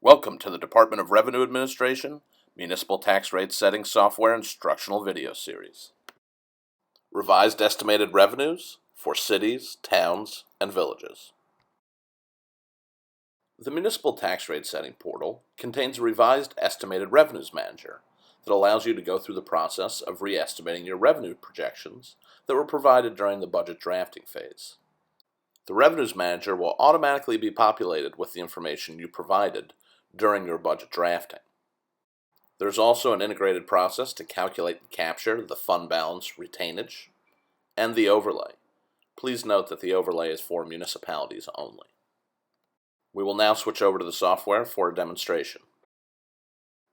Welcome to the Department of Revenue Administration Municipal Tax Rate Setting Software Instructional Video Series. Revised Estimated Revenues for Cities, Towns, and Villages. The Municipal Tax Rate Setting portal contains a revised Estimated Revenues Manager that allows you to go through the process of re-estimating your revenue projections that were provided during the budget drafting phase. The Revenues Manager will automatically be populated with the information you provided during your budget drafting. There's also an integrated process to calculate and capture the fund balance retainage and the overlay. Please note that the overlay is for municipalities only. We will now switch over to the software for a demonstration.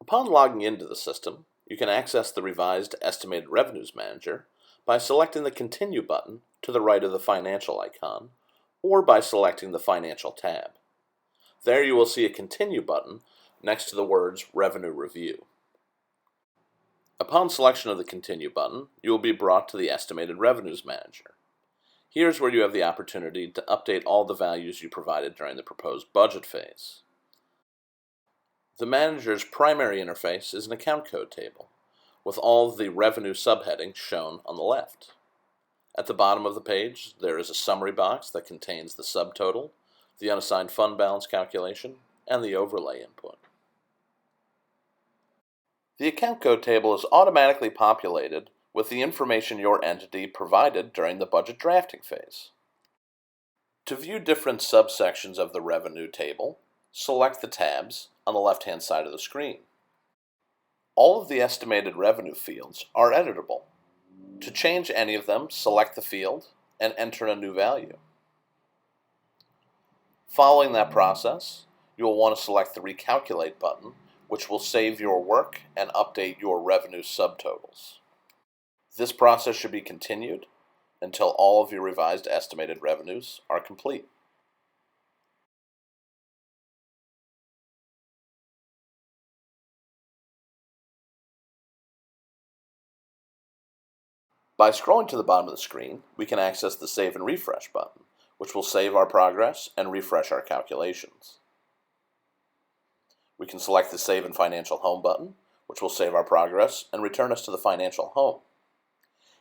Upon logging into the system, you can access the revised Estimated Revenues Manager by selecting the Continue button to the right of the Financial icon, or by selecting the Financial tab. There you will see a Continue button next to the words Revenue Review. Upon selection of the Continue button, you will be brought to the Estimated Revenues Manager. Here's where you have the opportunity to update all the values you provided during the proposed budget phase. The manager's primary interface is an account code table, with all of the revenue subheadings shown on the left. At the bottom of the page, there is a summary box that contains the subtotal, the unassigned fund balance calculation, and the overlay input. The account code table is automatically populated with the information your entity provided during the budget drafting phase. To view different subsections of the revenue table, select the tabs on the left-hand side of the screen. All of the estimated revenue fields are editable. To change any of them, select the field and enter a new value. Following that process, you will want to select the Recalculate button, which will save your work and update your revenue subtotals. This process should be continued until all of your revised estimated revenues are complete. By scrolling to the bottom of the screen, we can access the Save and Refresh button, which will save our progress and refresh our calculations. We can select the Save in Financial Home button, which will save our progress and return us to the Financial Home.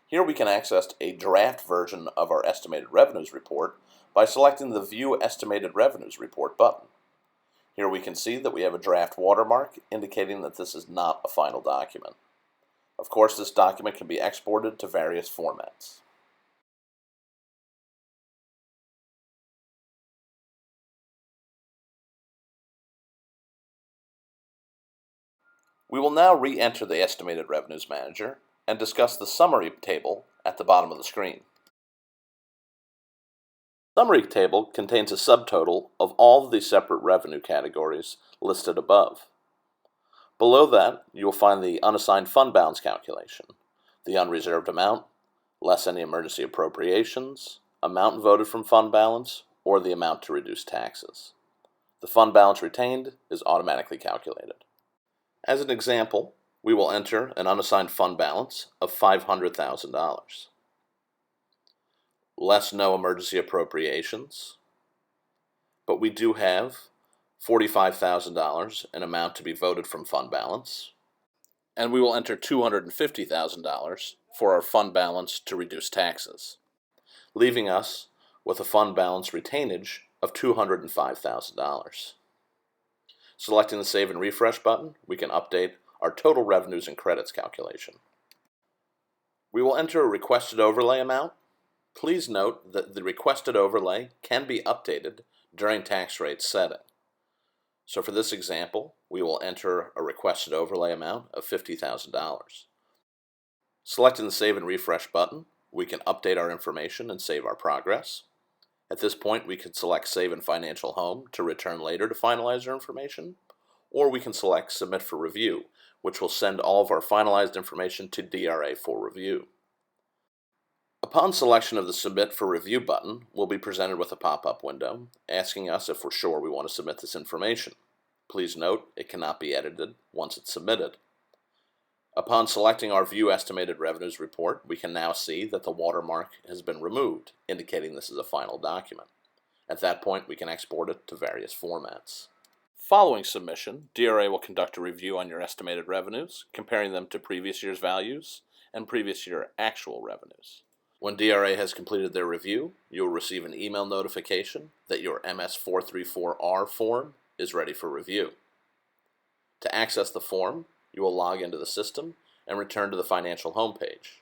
Here we can access a draft version of our Estimated Revenues Report by selecting the View Estimated Revenues Report button. Here we can see that we have a draft watermark indicating that this is not a final document. Of course, this document can be exported to various formats. We will now re-enter the Estimated Revenues Manager and discuss the Summary table at the bottom of the screen. The Summary table contains a subtotal of all of the separate revenue categories listed above. Below that, you will find the unassigned fund balance calculation, the unreserved amount, less any emergency appropriations, amount voted from fund balance, or the amount to reduce taxes. The fund balance retained is automatically calculated. As an example, we will enter an unassigned fund balance of $500,000, less no emergency appropriations, but we do have $45,000 an amount to be voted from fund balance, and we will enter $250,000 for our fund balance to reduce taxes, leaving us with a fund balance retainage of $205,000. Selecting the Save and Refresh button, we can update our total revenues and credits calculation. We will enter a requested overlay amount. Please note that the requested overlay can be updated during tax rate setting. So for this example, we will enter a requested overlay amount of $50,000. Selecting the Save and Refresh button, we can update our information and save our progress. At this point, we can select Save in Financial Home to return later to finalize our information, or we can select Submit for Review, which will send all of our finalized information to DRA for review. Upon selection of the Submit for Review button, we'll be presented with a pop-up window asking us if we're sure we want to submit this information. Please note, it cannot be edited once it's submitted. Upon selecting our View Estimated Revenues Report, we can now see that the watermark has been removed, indicating this is a final document. At that point, we can export it to various formats. Following submission, DRA will conduct a review on your estimated revenues, comparing them to previous year's values and previous year actual revenues. When DRA has completed their review, you will receive an email notification that your MS-434R form is ready for review. To access the form, you will log into the system and return to the financial homepage.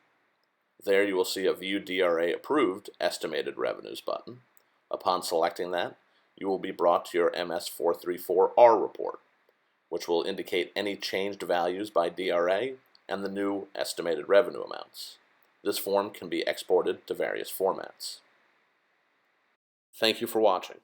There you will see a View DRA Approved Estimated Revenues button. Upon selecting that, you will be brought to your MS-434R report, which will indicate any changed values by DRA and the new estimated revenue amounts. This form can be exported to various formats. Thank you for watching.